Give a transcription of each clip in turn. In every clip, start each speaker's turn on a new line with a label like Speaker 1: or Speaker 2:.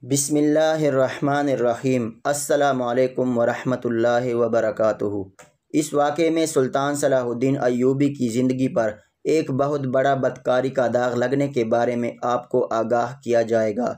Speaker 1: بسم اللہ الرحمن الرحیم۔ السلام علیکم ورحمۃ اللہ وبرکاتہ۔ اس واقعے میں سلطان صلاح الدین ایوبی کی زندگی پر ایک بہت بڑا بدکاری کا داغ لگنے کے بارے میں آپ کو آگاہ کیا جائے گا۔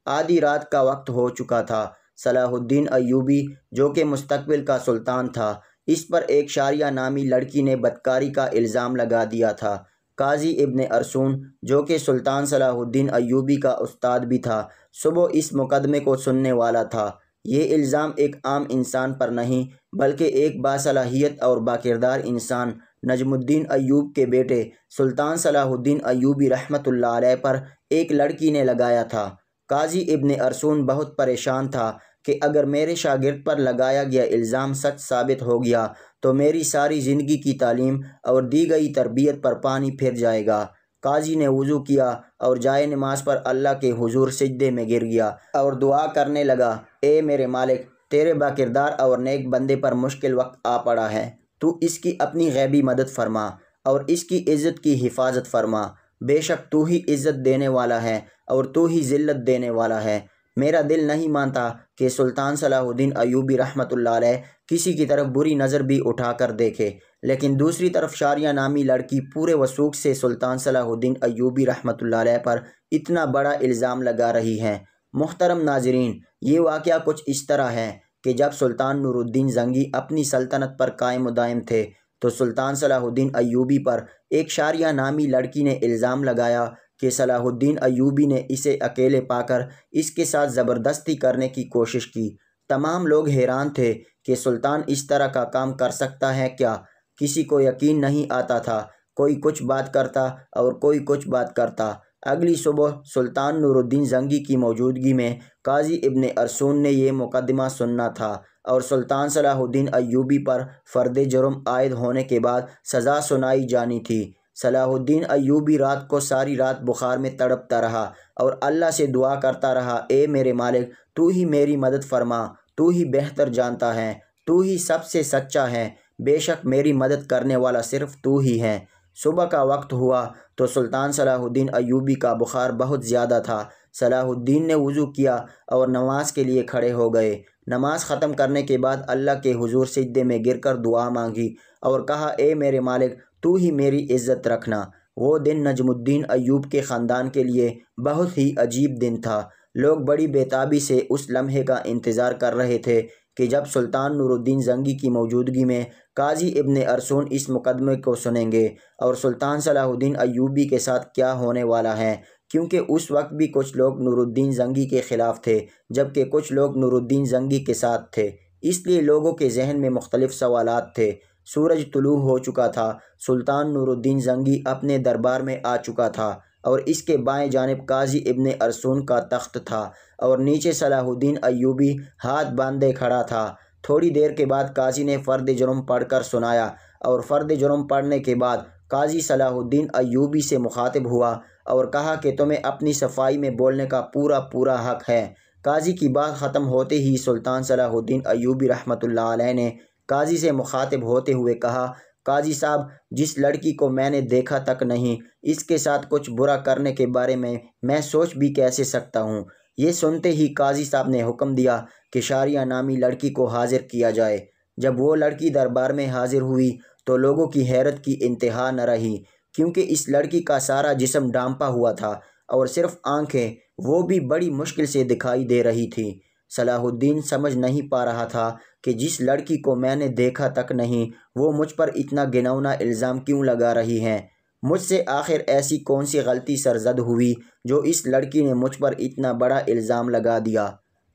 Speaker 1: آدھی رات کا وقت ہو چکا تھا۔ صلاح الدین ایوبی جو کہ مستقبل کا سلطان تھا، اس پر ایک شاریہ نامی لڑکی نے بدکاری کا الزام لگا دیا تھا۔ قاضی ابن ارسون جو کہ سلطان صلاح الدین ایوبی کا استاد بھی تھا، صبح اس مقدمے کو سننے والا تھا۔ یہ الزام ایک عام انسان پر نہیں بلکہ ایک باصلاحیت اور باکردار انسان نجم الدین ایوب کے بیٹے سلطان صلاح الدین ایوبی رحمۃ اللہ علیہ پر ایک لڑکی نے لگایا تھا۔ قاضی ابن ارسون بہت پریشان تھا کہ اگر میرے شاگرد پر لگایا گیا الزام سچ ثابت ہو گیا تو میری ساری زندگی کی تعلیم اور دی گئی تربیت پر پانی پھر جائے گا۔ قاضی نے وضو کیا اور جائے نماز پر اللہ کے حضور سجدے میں گر گیا اور دعا کرنے لگا، اے میرے مالک، تیرے باکردار اور نیک بندے پر مشکل وقت آ پڑا ہے، تو اس کی اپنی غیبی مدد فرما اور اس کی عزت کی حفاظت فرما۔ بے شک تو ہی عزت دینے والا ہے اور تو ہی ذلت دینے والا ہے۔ میرا دل نہیں مانتا کہ سلطان صلاح الدین ایوبی رحمۃ اللہ علیہ کسی کی طرف بری نظر بھی اٹھا کر دیکھے، لیکن دوسری طرف شاریہ نامی لڑکی پورے وثوق سے سلطان صلاح الدین ایوبی رحمۃ اللہ علیہ پر اتنا بڑا الزام لگا رہی ہے۔ محترم ناظرین، یہ واقعہ کچھ اس طرح ہے کہ جب سلطان نور الدین زنگی اپنی سلطنت پر قائم و دائم تھے تو سلطان صلاح الدین ایوبی پر ایک شاریہ نامی لڑکی نے الزام لگایا کہ صلاح الدین ایوبی نے اسے اکیلے پا کر اس کے ساتھ زبردستی کرنے کی کوشش کی۔ تمام لوگ حیران تھے کہ سلطان اس طرح کا کام کر سکتا ہے کیا؟ کسی کو یقین نہیں آتا تھا۔ کوئی کچھ بات کرتا اور کوئی کچھ بات کرتا۔ اگلی صبح سلطان نور الدین زنگی کی موجودگی میں قاضی ابن ارسون نے یہ مقدمہ سننا تھا اور سلطان صلاح الدین ایوبی پر فرد جرم عائد ہونے کے بعد سزا سنائی جانی تھی۔ صلاح الدین ایوبی رات کو ساری رات بخار میں تڑپتا رہا اور اللہ سے دعا کرتا رہا، اے میرے مالک، تو ہی میری مدد فرما، تو ہی بہتر جانتا ہے، تو ہی سب سے سچا ہے، بے شک میری مدد کرنے والا صرف تو ہی ہے۔ صبح کا وقت ہوا تو سلطان صلاح الدین ایوبی کا بخار بہت زیادہ تھا۔ صلاح الدین نے وضو کیا اور نماز کے لیے کھڑے ہو گئے۔ نماز ختم کرنے کے بعد اللہ کے حضور سجدے میں گر کر دعا مانگی اور کہا، اے میرے مالک، تو ہی میری عزت رکھنا۔ وہ دن نجم الدین ایوب کے خاندان کے لیے بہت ہی عجیب دن تھا۔ لوگ بڑی بےتابی سے اس لمحے کا انتظار کر رہے تھے کہ جب سلطان نور الدین زنگی کی موجودگی میں قاضی ابن ارسون اس مقدمے کو سنیں گے اور سلطان صلاح الدین ایوبی کے ساتھ کیا ہونے والا ہے، کیونکہ اس وقت بھی کچھ لوگ نور الدین زنگی کے خلاف تھے جبکہ کچھ لوگ نور الدین زنگی کے ساتھ تھے، اس لیے لوگوں کے ذہن میں مختلف سوالات تھے۔ سورج طلوع ہو چکا تھا۔ سلطان نور الدین زنگی اپنے دربار میں آ چکا تھا اور اس کے بائیں جانب قاضی ابن ارسون کا تخت تھا اور نیچے صلاح الدین ایوبی ہاتھ باندھے کھڑا تھا۔ تھوڑی دیر کے بعد قاضی نے فرد جرم پڑھ کر سنایا اور فرد جرم پڑھنے کے بعد قاضی صلاح الدین ایوبی سے مخاطب ہوا اور کہا کہ تمہیں اپنی صفائی میں بولنے کا پورا حق ہے۔ قاضی کی بات ختم ہوتے ہی سلطان صلاح الدین ایوبی رحمۃ اللہ علیہ نے قاضی سے مخاطب ہوتے ہوئے کہا، قاضی صاحب، جس لڑکی کو میں نے دیکھا تک نہیں، اس کے ساتھ کچھ برا کرنے کے بارے میں سوچ بھی کیسے سکتا ہوں؟ یہ سنتے ہی قاضی صاحب نے حکم دیا کہ شاریہ نامی لڑکی کو حاضر کیا جائے۔ جب وہ لڑکی دربار میں حاضر ہوئی تو لوگوں کی حیرت کی انتہا نہ رہی، کیونکہ اس لڑکی کا سارا جسم ڈھانپا ہوا تھا اور صرف آنکھیں، وہ بھی بڑی مشکل سے دکھائی دے رہی تھیں۔ صلاح الدین سمجھ نہیں پا رہا تھا کہ جس لڑکی کو میں نے دیکھا تک نہیں، وہ مجھ پر اتنا گھناؤنا الزام کیوں لگا رہی ہے؟ مجھ سے آخر ایسی کون سی غلطی سرزد ہوئی جو اس لڑکی نے مجھ پر اتنا بڑا الزام لگا دیا؟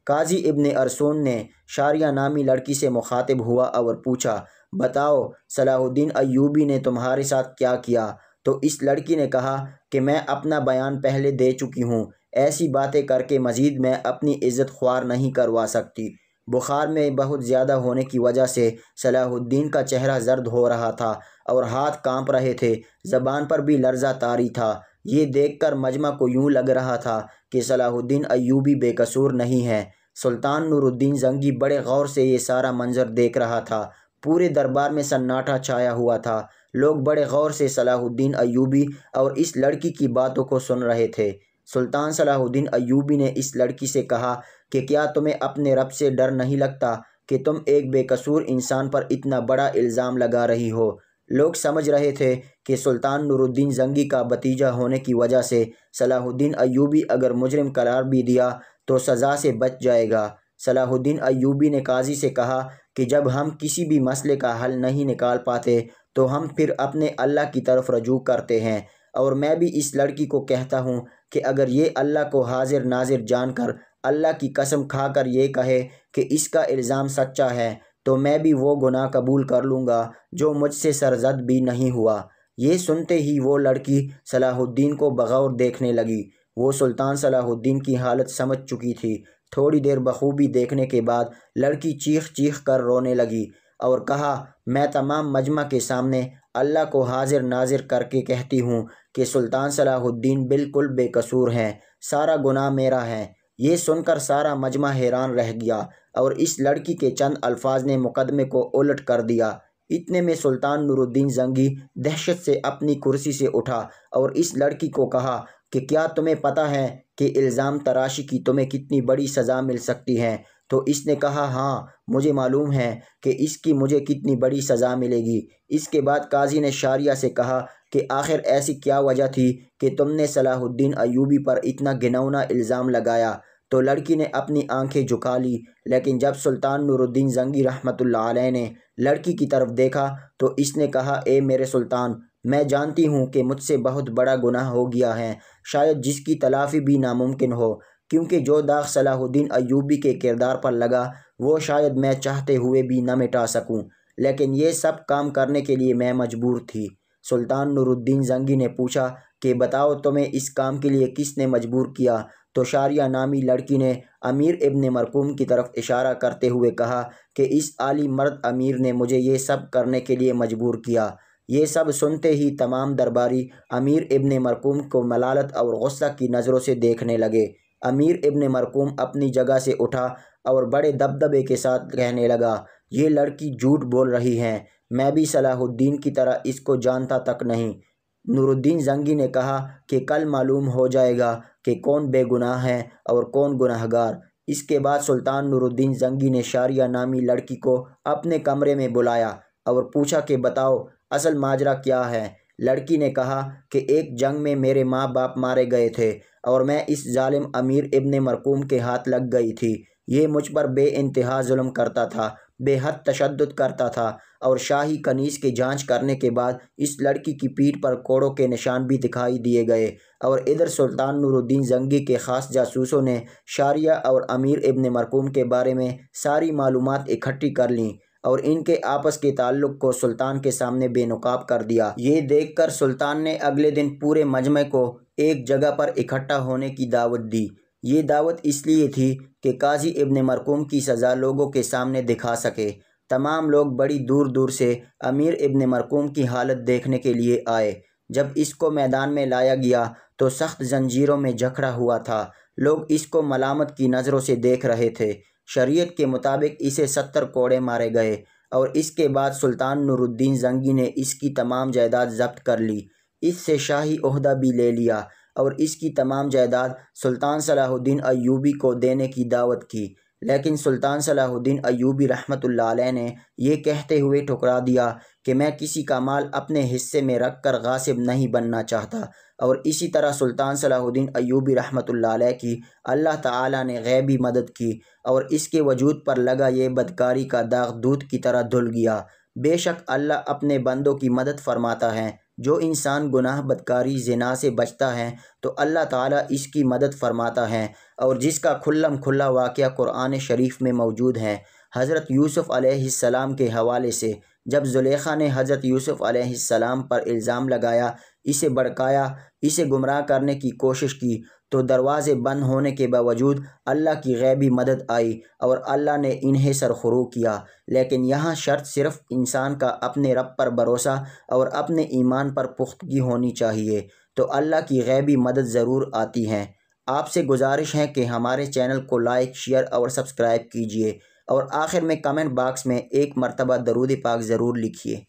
Speaker 1: قاضی ابن ارسون نے شاریہ نامی لڑکی سے مخاطب ہوا اور پوچھا، بتاؤ صلاح الدین ایوبی نے تمہارے ساتھ کیا کیا؟ تو اس لڑکی نے کہا کہ میں اپنا بیان پہلے دے چکی ہوں، ایسی باتیں کر کے مزید میں اپنی عزت خوار نہیں کروا سکتی۔ بخار میں بہت زیادہ ہونے کی وجہ سے صلاح الدین کا چہرہ زرد ہو رہا تھا اور ہاتھ کانپ رہے تھے، زبان پر بھی لرزہ طاری تھا۔ یہ دیکھ کر مجمع کو یوں لگ رہا تھا کہ صلاح الدین ایوبی بے قصور نہیں ہے۔ سلطان نور الدین زنگی بڑے غور سے یہ سارا منظر دیکھ رہا تھا۔ پورے دربار میں سناٹا چھایا ہوا تھا۔ لوگ بڑے غور سے صلاح الدین ایوبی اور اس لڑکی کی باتوں کو سن رہے تھے۔ سلطان صلاح الدین ایوبی نے اس لڑکی سے کہا کہ کیا تمہیں اپنے رب سے ڈر نہیں لگتا کہ تم ایک بے قصور انسان پر اتنا بڑا الزام لگا رہی ہو؟ لوگ سمجھ رہے تھے کہ سلطان نور الدین زنگی کا بھتیجا ہونے کی وجہ سے صلاح الدین ایوبی اگر مجرم قرار بھی دیا تو سزا سے بچ جائے گا۔ صلاح الدین ایوبی نے قاضی سے کہا کہ جب ہم کسی بھی مسئلے کا حل نہیں نکال پاتے تو ہم پھر اپنے اللہ کی طرف رجوع کرتے ہیں، اور میں بھی اس لڑکی کو کہتا ہوں کہ اگر یہ اللہ کو حاضر ناظر جان کر اللہ کی قسم کھا کر یہ کہے کہ اس کا الزام سچا ہے تو میں بھی وہ گناہ قبول کر لوں گا جو مجھ سے سرزد بھی نہیں ہوا۔ یہ سنتے ہی وہ لڑکی صلاح الدین کو بغور دیکھنے لگی۔ وہ سلطان صلاح الدین کی حالت سمجھ چکی تھی۔ تھوڑی دیر بخوبی دیکھنے کے بعد لڑکی چیخ چیخ کر رونے لگی اور کہا، میں تمام مجمع کے سامنے اللہ کو حاضر ناظر کر کے کہتی ہوں کہ سلطان صلاح الدین بالکل بے قصور ہیں، سارا گناہ میرا ہے۔ یہ سن کر سارا مجمع حیران رہ گیا اور اس لڑکی کے چند الفاظ نے مقدمے کو الٹ کر دیا۔ اتنے میں سلطان نور الدین زنگی دہشت سے اپنی کرسی سے اٹھا اور اس لڑکی کو کہا کہ کیا تمہیں پتہ ہے کہ الزام تراشی کی تمہیں کتنی بڑی سزا مل سکتی ہے؟ تو اس نے کہا، ہاں مجھے معلوم ہے کہ اس کی مجھے کتنی بڑی سزا ملے گی۔ اس کے بعد قاضی نے شاریہ سے کہا کہ آخر ایسی کیا وجہ تھی کہ تم نے صلاح الدین ایوبی پر اتنا گھناؤنا الزام لگایا؟ تو لڑکی نے اپنی آنکھیں جھکا لی، لیکن جب سلطان نور الدین زنگی رحمۃ اللہ علیہ نے لڑکی کی طرف دیکھا تو اس نے کہا، اے میرے سلطان، میں جانتی ہوں کہ مجھ سے بہت بڑا گناہ ہو گیا ہے، شاید جس کی تلافی بھی ناممکن ہو، کیونکہ جو داغ صلاح الدین ایوبی کے کردار پر لگا وہ شاید میں چاہتے ہوئے بھی نہ مٹا سکوں، لیکن یہ سب کام کرنے کے لیے میں مجبور تھی۔ سلطان نور الدین زنگی نے پوچھا کہ بتاؤ تمہیں اس کام کے لیے کس نے مجبور کیا؟ تو شاریہ نامی لڑکی نے امیر ابن مرقوم کی طرف اشارہ کرتے ہوئے کہا کہ اس عالی مرد امیر نے مجھے یہ سب کرنے کے لیے مجبور کیا۔ یہ سب سنتے ہی تمام درباری امیر ابن مرقوم کو ملالت اور غصہ کی نظروں سے دیکھنے لگے۔ امیر ابن مرقوم اپنی جگہ سے اٹھا اور بڑے دبدبے کے ساتھ کہنے لگا، یہ لڑکی جھوٹ بول رہی ہے، میں بھی صلاح الدین کی طرح اس کو جانتا تک نہیں۔ نور الدین زنگی نے کہا کہ کل معلوم ہو جائے گا کہ کون بے گناہ ہے اور کون گناہ گار۔ اس کے بعد سلطان نور الدین زنگی نے شاریہ نامی لڑکی کو اپنے کمرے میں بلایا اور پوچھا کہ بتاؤ اصل ماجرا کیا ہے؟ لڑکی نے کہا کہ ایک جنگ میں میرے ماں باپ مارے گئے تھے اور میں اس ظالم امیر ابن مرقوم کے ہاتھ لگ گئی تھی۔ یہ مجھ پر بے انتہا ظلم کرتا تھا، بے حد تشدد کرتا تھا، اور شاہی کنیز کی جانچ کرنے کے بعد اس لڑکی کی پیٹھ پر کوڑوں کے نشان بھی دکھائی دیے گئے۔ اور ادھر سلطان نور الدین زنگی کے خاص جاسوسوں نے شاریہ اور امیر ابن مرقوم کے بارے میں ساری معلومات اکٹھی کر لیں اور ان کے آپس کے تعلق کو سلطان کے سامنے بے نقاب کر دیا۔ یہ دیکھ کر سلطان نے اگلے دن پورے مجمع کو ایک جگہ پر اکٹھا ہونے کی دعوت دی۔ یہ دعوت اس لیے تھی کہ قاضی ابن مرقوم کی سزا لوگوں کے سامنے دکھا سکے۔ تمام لوگ بڑی دور دور سے امیر ابن مرقوم کی حالت دیکھنے کے لیے آئے۔ جب اس کو میدان میں لایا گیا تو سخت زنجیروں میں جکڑا ہوا تھا۔ لوگ اس کو ملامت کی نظروں سے دیکھ رہے تھے۔ شریعت کے مطابق اسے 70 کوڑے مارے گئے اور اس کے بعد سلطان نور الدین زنگی نے اس کی تمام جائیداد ضبط کر لی، اس سے شاہی عہدہ بھی لے لیا اور اس کی تمام جائیداد سلطان صلاح الدین ایوبی کو دینے کی دعوت کی۔ لیکن سلطان صلاح الدین ایوبی رحمۃ اللہ علیہ نے یہ کہتے ہوئے ٹھکرا دیا کہ میں کسی کا مال اپنے حصے میں رکھ کر غاصب نہیں بننا چاہتا، اور اسی طرح سلطان صلاح الدین ایوبی رحمۃ اللہ علیہ کی اللہ تعالیٰ نے غیبی مدد کی اور اس کے وجود پر لگا یہ بدکاری کا داغ دودھ کی طرح دھل گیا۔ بے شک اللہ اپنے بندوں کی مدد فرماتا ہے۔ جو انسان گناہ بدکاری زنا سے بچتا ہے تو اللہ تعالیٰ اس کی مدد فرماتا ہے، اور جس کا کھلم کھلا واقعہ قرآن شریف میں موجود ہے۔ حضرت یوسف علیہ السلام کے حوالے سے، جب زلیخا نے حضرت یوسف علیہ السلام پر الزام لگایا، اسے بھڑکایا، اسے گمراہ کرنے کی کوشش کی، تو دروازے بند ہونے کے باوجود اللہ کی غیبی مدد آئی اور اللہ نے انہیں سرخرو کیا۔ لیکن یہاں شرط صرف انسان کا اپنے رب پر بھروسہ اور اپنے ایمان پر پختگی ہونی چاہیے، تو اللہ کی غیبی مدد ضرور آتی ہے۔ آپ سے گزارش ہے کہ ہمارے چینل کو لائک، شیئر اور سبسکرائب کیجیے، اور آخر میں کمنٹ باکس میں ایک مرتبہ درود پاک ضرور لکھیے۔